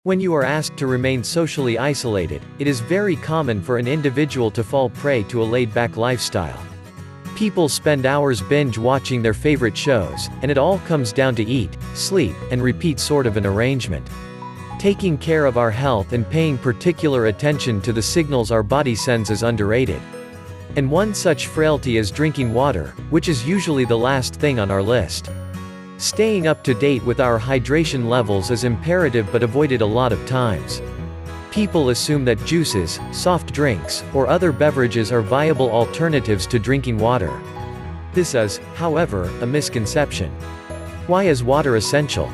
When you are asked to remain socially isolated, it is very common for an individual to fall prey to a laid-back lifestyle. People spend hours binge-watching their favorite shows, and it all comes down to eat, sleep, and repeat sort of an arrangement. Taking care of our health and paying particular attention to the signals our body sends is underrated. And one such frailty is drinking water, which is usually the last thing on our list. Staying up to date with our hydration levels is imperative but avoided a lot of times. People assume that juices, soft drinks, or other beverages are viable alternatives to drinking water. This is, however, a misconception. Why is water essential?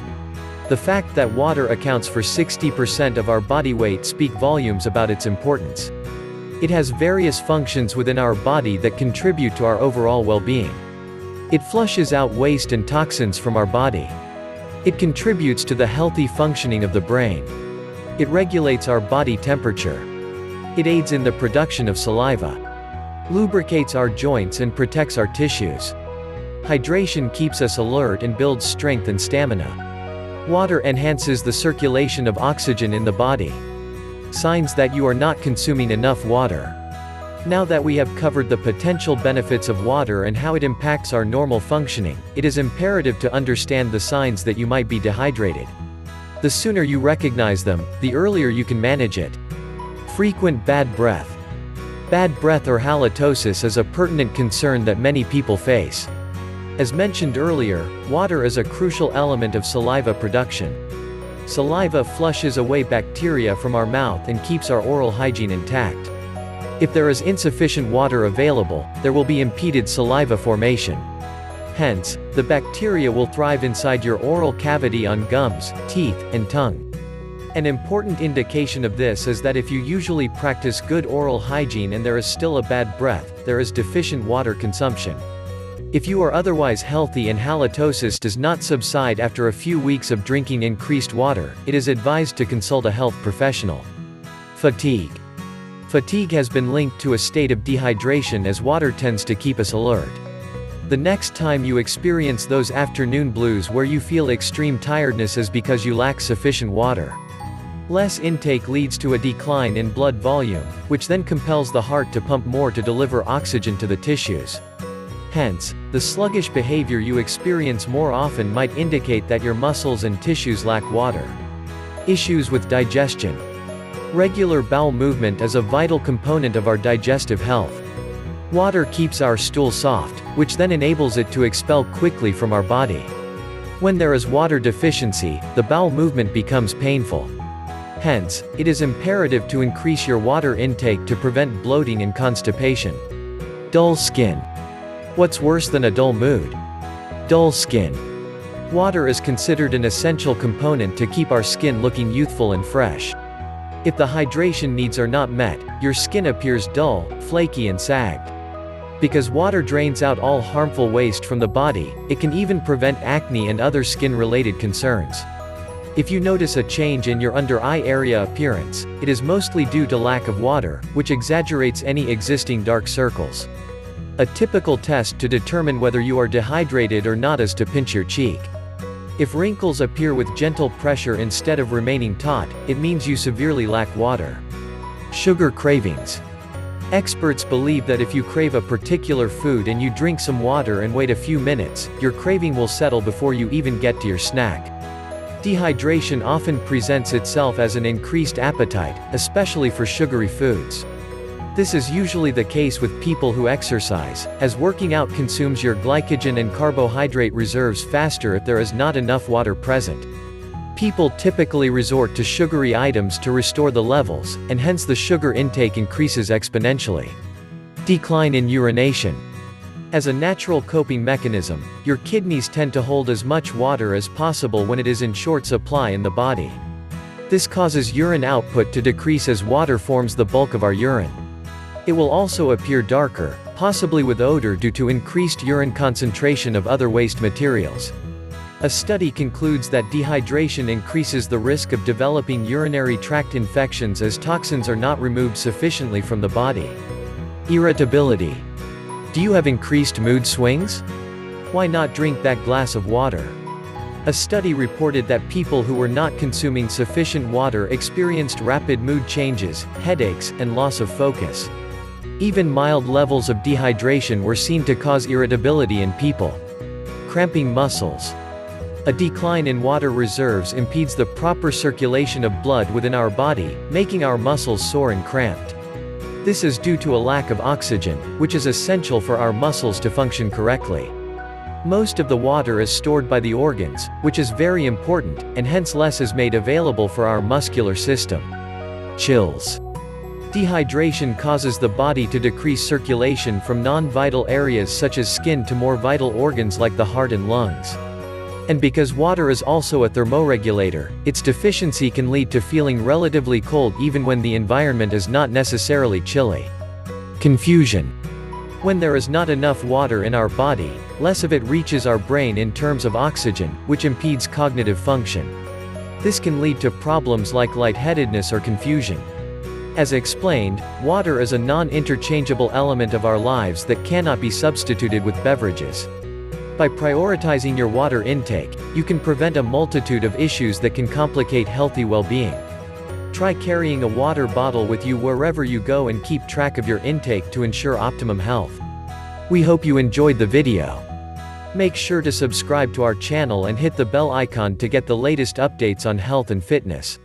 The fact that water accounts for 60% of our body weight speaks volumes about its importance. It has various functions within our body that contribute to our overall well-being. It flushes out waste and toxins from our body. It contributes to the healthy functioning of the brain. It regulates our body temperature. It aids in the production of saliva. Lubricates our joints and protects our tissues. Hydration keeps us alert and builds strength and stamina. Water enhances the circulation of oxygen in the body. Signs that you are not consuming enough water. Now that we have covered the potential benefits of water and how it impacts our normal functioning, it is imperative to understand the signs that you might be dehydrated. The sooner you recognize them, the earlier you can manage it. Frequent bad breath. Bad breath or halitosis is a pertinent concern that many people face. As mentioned earlier, water is a crucial element of saliva production. Saliva flushes away bacteria from our mouth and keeps our oral hygiene intact. If there is insufficient water available, there will be impeded saliva formation. Hence, the bacteria will thrive inside your oral cavity on gums, teeth, and tongue. An important indication of this is that if you usually practice good oral hygiene and there is still a bad breath, there is deficient water consumption. If you are otherwise healthy and halitosis does not subside after a few weeks of drinking increased water, it is advised to consult a health professional. Fatigue. Fatigue has been linked to a state of dehydration as water tends to keep us alert. The next time you experience those afternoon blues where you feel extreme tiredness is because you lack sufficient water. Less intake leads to a decline in blood volume, which then compels the heart to pump more to deliver oxygen to the tissues. Hence, the sluggish behavior you experience more often might indicate that your muscles and tissues lack water. Issues with digestion. Regular bowel movement is a vital component of our digestive health. Water keeps our stool soft, which then enables it to expel quickly from our body. When there is water deficiency, the bowel movement becomes painful. Hence, it is imperative to increase your water intake to prevent bloating and constipation. Dull skin. What's worse than a dull mood? Dull skin. Water is considered an essential component to keep our skin looking youthful and fresh. If the hydration needs are not met, your skin appears dull, flaky and sagged. Because water drains out all harmful waste from the body, it can even prevent acne and other skin-related concerns. If you notice a change in your under-eye area appearance, it is mostly due to lack of water, which exaggerates any existing dark circles. A typical test to determine whether you are dehydrated or not is to pinch your cheek. If wrinkles appear with gentle pressure instead of remaining taut, it means you severely lack water. Sugar cravings. Experts believe that if you crave a particular food and you drink some water and wait a few minutes, your craving will settle before you even get to your snack. Dehydration often presents itself as an increased appetite, especially for sugary foods. This is usually the case with people who exercise, as working out consumes your glycogen and carbohydrate reserves faster if there is not enough water present. People typically resort to sugary items to restore the levels, and hence the sugar intake increases exponentially. Decline in urination. As a natural coping mechanism, your kidneys tend to hold as much water as possible when it is in short supply in the body. This causes urine output to decrease as water forms the bulk of our urine. It will also appear darker, possibly with odor due to increased urine concentration of other waste materials. A study concludes that dehydration increases the risk of developing urinary tract infections as toxins are not removed sufficiently from the body. Irritability. Do you have increased mood swings? Why not drink that glass of water? A study reported that people who were not consuming sufficient water experienced rapid mood changes, headaches, and loss of focus. Even mild levels of dehydration were seen to cause irritability in people. Cramping muscles. A decline in water reserves impedes the proper circulation of blood within our body, making our muscles sore and cramped. This is due to a lack of oxygen, which is essential for our muscles to function correctly. Most of the water is stored by the organs, which is very important, and hence less is made available for our muscular system. Chills. Dehydration causes the body to decrease circulation from non-vital areas such as skin to more vital organs like the heart and lungs. And because water is also a thermoregulator, its deficiency can lead to feeling relatively cold even when the environment is not necessarily chilly. Confusion. When there is not enough water in our body, less of it reaches our brain in terms of oxygen, which impedes cognitive function. This can lead to problems like lightheadedness or confusion. As explained, water is a non-interchangeable element of our lives that cannot be substituted with beverages. By prioritizing your water intake, you can prevent a multitude of issues that can complicate healthy well-being. Try carrying a water bottle with you wherever you go and keep track of your intake to ensure optimum health. We hope you enjoyed the video. Make sure to subscribe to our channel and hit the bell icon to get the latest updates on health and fitness.